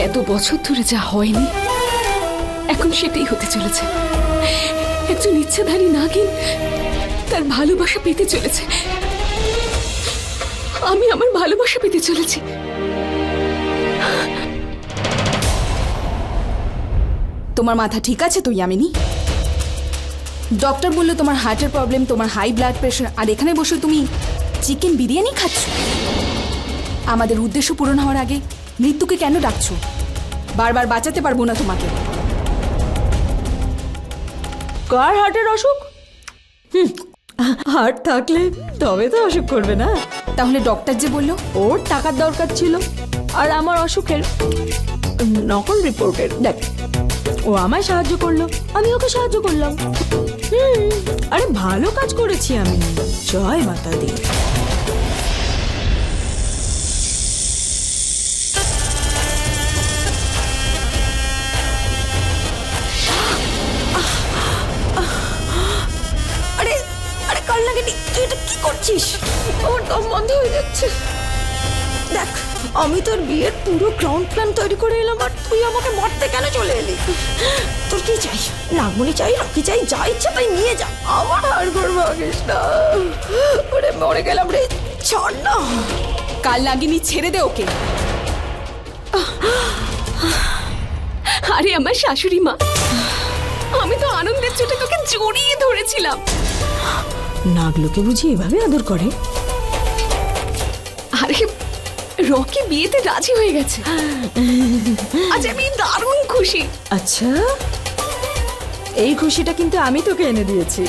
এত বছর ধরে যা হয়নি এখন সেটাই হতে চলেছে। একজন ইচ্ছাধারী নাগিন তার ভালোবাসা পেতে চলেছে। আমি আমার ভালোবাসা পেতে চলেছি। তোমার মাথা ঠিক আছে তো ইয়ামিনী? ডক্টর বললো তোমার হার্টের প্রবলেম, তোমার হাই ব্লাড প্রেশার, আর এখানে বসে তুমি চিকেন বিরিয়ানি খাচ্ছ। আমাদের উদ্দেশ্য পূরণ হওয়ার আগে মৃত্যুকে কেন ডাকছো? বারবার বাঁচাতে পারবো না তোমাকে। কার হার্টের অসুখ? হার্ট থাকলে তবে তো অসুখ করবে না। তাহলে ডক্টর যে বললো ওর টাকার দরকার ছিল, আর আমার অসুখের নকল রিপোর্টের। দেখ, ও আমায় সাহায্য করলো, আমি ওকে সাহায্য করলাম। আরে ভালো কাজ করেছি আমি। জয় মাতা দি। আরে আরে কাল লাগেনি, তুই এটা কি করছিস? আমার দম বন্ধ হয়ে যাচ্ছে। দেখ, আমি তোর বিয়ের পুরো গ্রাউন্ড প্ল্যান তৈরি করে এলাম, আর তুই আমাকে মারতে কেন চলে এলি? তোর কি চাই? নাগমণি চাই, রকি চাই, যা ইচ্ছা তাই নিয়ে যা। আমার আর করবো না। ওরে মরে গেলাম রে, ছাড় না। কাল লাগিনি, ছেড়ে দে ওকে। আরে আমার শাশুড়ি মা, আমি তো আনন্দের চোটে তোকে জড়িয়ে ধরেছিলাম। নাগলোকে বুঝি এভাবে আদর করে? আরে রকি বিয়েতে রাজি হয়ে গেছে। আজ আমি দারুণ খুশি। আচ্ছা, এই খুশিটা কিন্তু আমি তোকে এনে দিয়েছি।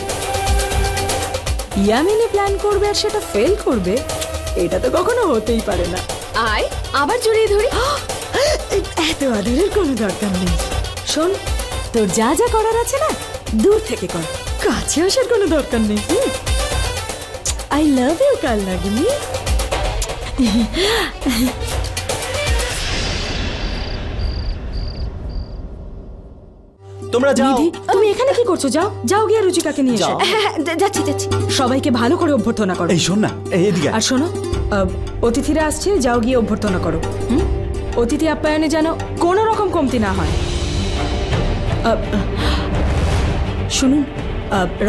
ইয়ামিনী প্ল্যান করবে আর সেটা ফেল করবে, এটা তো কখনো হতেই পারে না। আয় আবার জড়িয়ে ধরি। এত আদরের কোনো দরকার নেই। শোন, তোর যা যা করার আছে না, দূর থেকে কর, কাছে আসার কোনো দরকার নেই। আই লাভ ইউ কাল লাগিনি। তোমরা যাও। নিধি, তুমি এখানে কি করছো? যাও যাও, গিয়ে রুচিকাকে নিয়ে এসো। যাও। হ্যাঁ, যাচ্ছি যাচ্ছি। সবাইকে ভালো করে অভ্যর্থনা করো। এই শোন না, এদিকে আয়। আর শোনো, অতিথিরা আসছে, যাও গিয়ে অভ্যর্থনা করো। অতিথি আপ্যায়নে যেন কোনো রকম কমতি না হয়। শুনুন,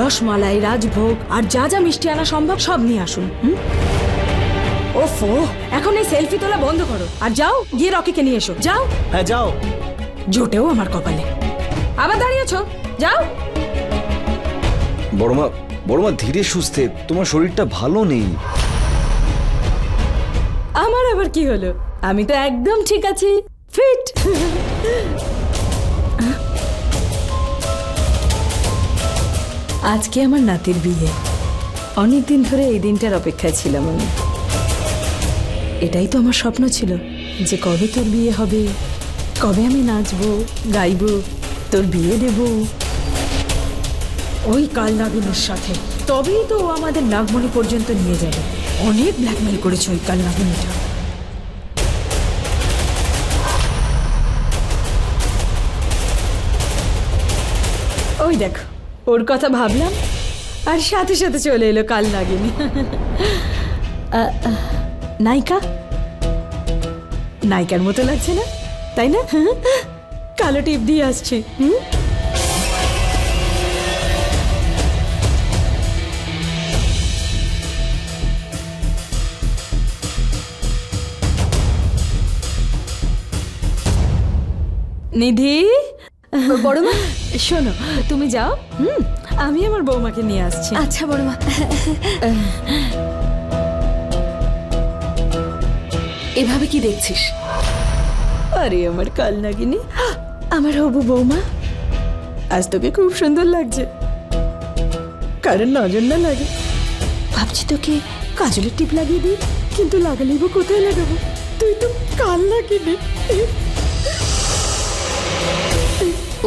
রসমালাই, রাজভোগ আর যা যা মিষ্টি আনা সম্ভব সব নিয়ে আসুন। ওফো, এখন এই সেলফি তোলা বন্ধ করো আর যাও গিয়ে রকিকে নিয়ে এসো। যাও। হ্যাঁ যাও। জোটেও আমার কপালে। আবার দাঁড়িয়েছো, যাও। বড়মা ধীরে সুস্থে, তোমার শরীরটা ভালো নেই। আমার আবার কি হলো? আমি তো একদম ঠিক আছি, ফিট। আজকে আমার নাতির বিয়ে। অনেকদিন ধরে এই দিনটার অপেক্ষায় ছিলাম আমি। এটাই তো আমার স্বপ্ন ছিল, যে কবে তোর বিয়ে হবে, কবে আমি নাচবো, গাইবো, তোর বিয়ে দেব ওই কাল নাগিনীর সাথে। তবেই তো ও আমাদের নাগমণি পর্যন্ত নিয়ে যাবে। অনেক ব্ল্যাকমেল করেছে ওই কাল নাগিনীটা। ওই দেখো, ওর কথা ভাবলাম আর সাথে সাথে চলে এলো কাল নাগিনী। নায়িকা, নায়িকার মতো লাগছে না, তাই না? কালো টিপ দিয়ে আসছি। নিধি, বড়মা শোনো, তুমি যাও, আমি আমার বৌমাকে নিয়ে আসছি। আচ্ছা বড়মা। এভাবে কি দেখছিস? আরে আমার কাল নাগিনী, আমার হবু বৌমা, আজ তোকে খুব সুন্দর লাগছে। কারণ নজর না লাগে। ভাবছি তোকে কাজলের টিপ লাগিয়ে দিই, কিন্তু লাগালেই বা কোথায় লাগাবো? তুই তো কাল নাগিনী।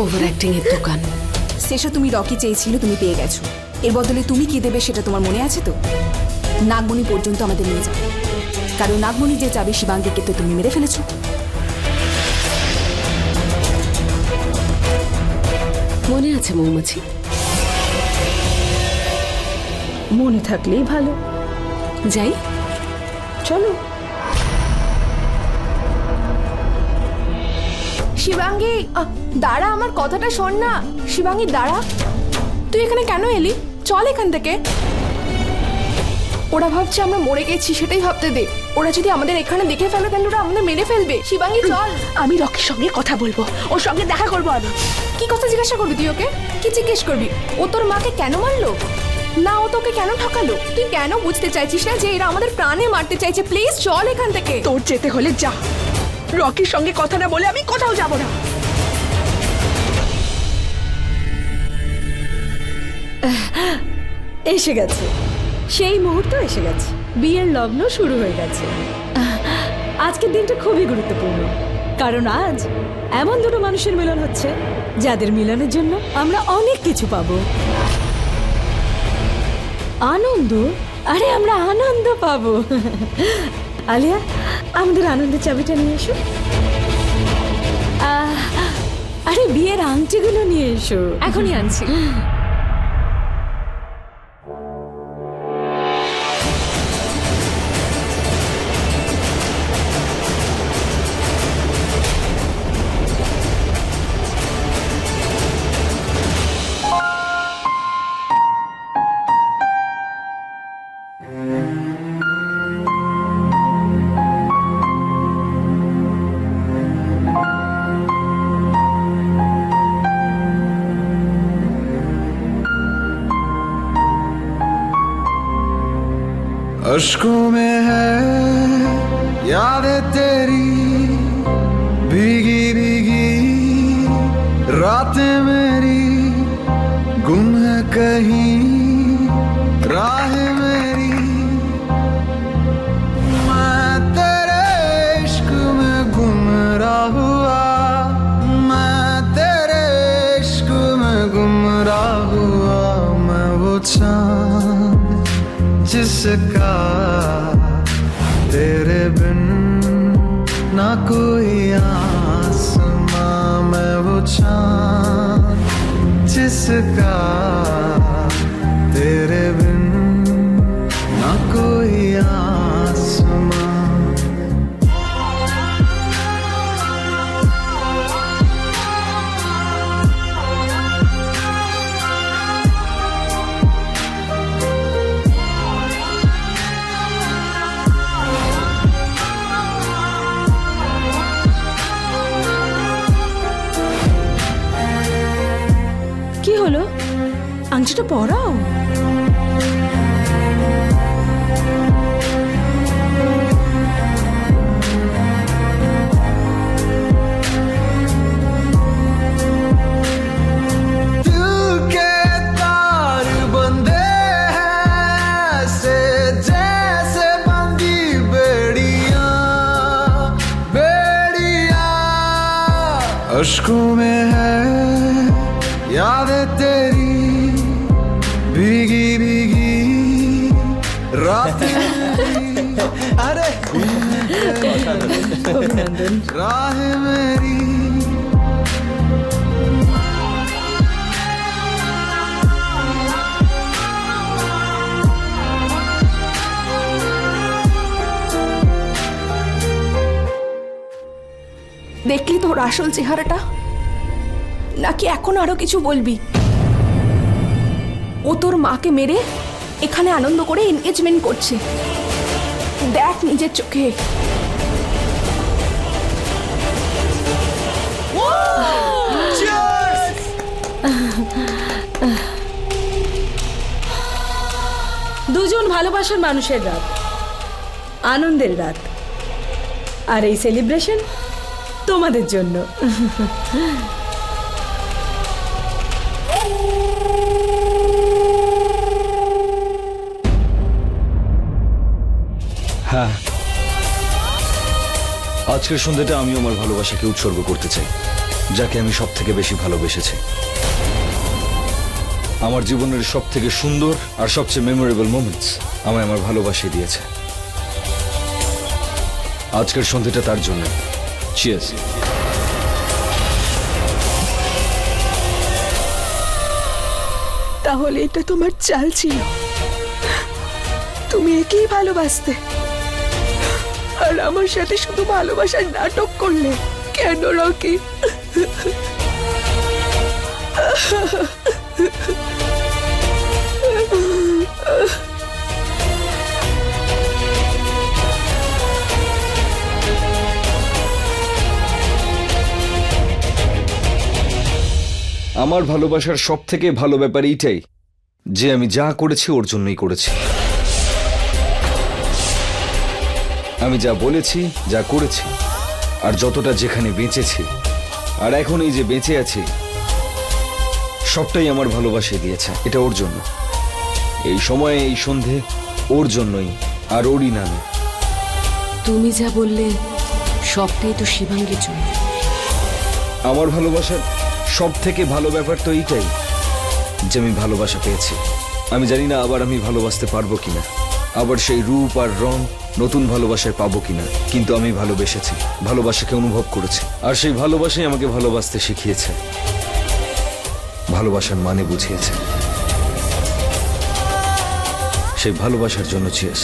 ওভার অ্যাক্টিং এর দোকান। শেষে তুমি রকি চেয়েছিলে, তুমি পেয়ে গেছো। এর বদলে তুমি কি দেবে সেটা তোমার মনে আছে তো? নাগমণি পর্যন্ত আমাদের নিয়ে যাও, কারণ নাগমণি যে চাবে শিবাঙ্গীকে তো তুমি মেরে ফেলেছো। মনে আছে মৌমাছি? মনে থাকলেই ভালো। যাই, চলো। শিবাঙ্গী দাঁড়া, আমার কথাটা শোন না। শিবাঙ্গী দাঁড়া, তুই এখানে কেন এলি? চল এখান থেকে। ওরা ভাবছে আমরা মরে গেছি, সেটাই ভাবতে দে। ওরা যদি আমাদের এখানে দেখে ফেলে তাহলে ওরা আমাদের মেরে ফেলবে। শিবাঙ্গী চল। আমি রকির সঙ্গে কথা বলবো, ওর সঙ্গে দেখা করবো আমি। কি কথা জিজ্ঞাসা করবি তুই ওকে? কি জিজ্ঞেস করবি? ও তোর মাকে কেন মারলো? না ও তোকে কেন ঠকালো? তুই কেন বুঝতে চাইছিস না যে এরা আমাদের প্রাণে মারতে চাইছে? প্লিজ চল এখান থেকে। তোর যেতে হলে যা, রকির সঙ্গে কথা না বলে আমি কোথাও যাব না। এসে গেছে, সেই মুহূর্ত এসে গেছে। বিয়ের লগ্ন শুরু হয়ে গেছে। আজকের দিনটা খুবই গুরুত্বপূর্ণ, কারণ আজ এমন দুটো মানুষের মিলন হচ্ছে যাদের মিলনের জন্য আমরা অনেক কিছু পাবো। আনন্দ, আরে আমরা আনন্দ পাবো। আলিয়া, আমাদের আনন্দের চাবিটা নিয়ে এসো। আরে বিয়ের আংটিগুলো নিয়ে এসো। এখনই আনছি। अश्कों में है यादें तेरी, भीगी भीगी रातें मेरी, गुम है कहीं राह मेरी। मैं तेरे इश्क में गुमराह हुआ, मैं तेरे इश्क में गुमराह हुआ। मैं वो चाँद जिसका तेरे बिन ना कोई आसमां, मैं वो चाँद जिसका तेरे बिन ना कोई आसमां। কি হলো? আংটিটা পরাও। अश्कों में है यादें तेरी, भीगी भीगी रातें अरे राह मेरी। দেখলি তোর আসল চেহারাটা? নাকি এখন আরো কিছু বলবি? ও তোর মাকে মেরে এখানে আনন্দ করে এনগেজমেন্ট করছে। দেখ নিজের চোখে। দুজন ভালোবাসার মানুষের রাত, আনন্দের রাত, আর এই সেলিব্রেশন তোমাদের জন্য। হ্যাঁ, আজকের সন্ধ্যাটা আমি আমার ভালোবাসাকে উৎসর্গ করতে চাই, যাকে আমি সব থেকে বেশি ভালোবেসেছি। আমার জীবনের সব থেকে সুন্দর আর সবচেয়ে মেমোরেবল মোমেন্টস আমায় আমার ভালোবাসা দিয়েছে। আজকের সন্ধ্যাটা তার জন্য। চিয়ার্স। তাহলে এটা তোমার চাল ছিল? তুমি একেই ভালোবাসতে আর আমার সাথে শুধু ভালোবাসার নাটক করলে? কেন রকি? আমার ভালোবাসার সব থেকে ভালো ব্যাপার এইটাই যে আমি যা করেছি ওর জন্যই করেছি। আমি যা বলেছি, যা করেছি, আর যতটা যেখানে বেঁচেছি, আর এখন এই যে বেঁচে আছি, সবটাই আমার ভালোবাসা দিয়েছে। এটা ওর জন্য। এই সময়ে, এই সন্ধে ওর জন্যই, আর ওরই নামে। তুমি যা বললে সবটাই তো শিবাঙ্গীর জন্য। আমার ভালোবাসার সব থেকে ভালো ব্যাপার তো এইটাই যে আমি ভালোবাসা পেয়েছি। আমি জানি না আবার আমি ভালোবাসতে পারবো কিনা, আবার সেই রূপ আর রং নতুন ভালোবাসায় পাবো কিনা, কিন্তু আমি ভালোবেসেছি, ভালোবাসাকে অনুভব করেছি, আর সেই ভালোবাসাই আমাকে ভালোবাসতে শিখিয়েছে, ভালোবাসার মানে বুঝিয়েছে। সেই ভালোবাসার জন্য চিয়ার্স।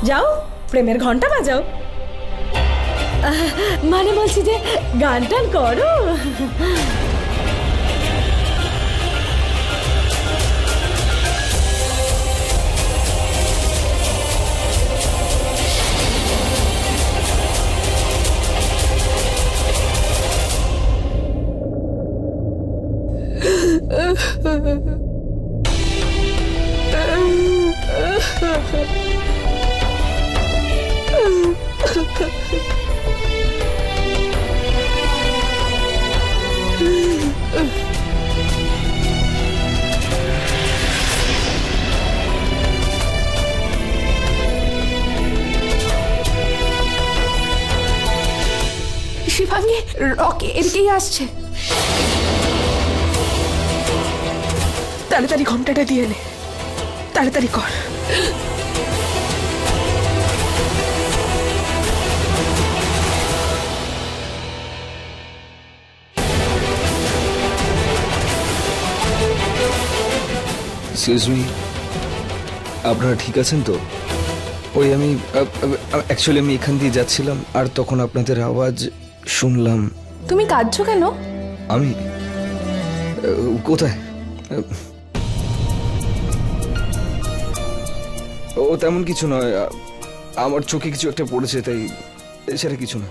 যাও প্রেমের ঘন্টা বাজাও। মানে বলছি যে গান টান করো। শিবাঙ্গী, রকি এদিকেই আসছে। তাড়াতাড়ি ঘোমটাটা দিয়ে নে, তাড়াতাড়ি কর। এক্সকিউজ মি, আপনারা ঠিক আছেন তো? ওই আমি অ্যাকচুয়ালি আমি এখান দিয়ে যাচ্ছিলাম, আর তখন আপনাদের আওয়াজ শুনলাম। তুমি কাঁদছো কেন? আমি কোথায়? ও তেমন কিছু নয়, আমার চোখে কিছু একটা পড়েছে, তাই সেটা কিছু না।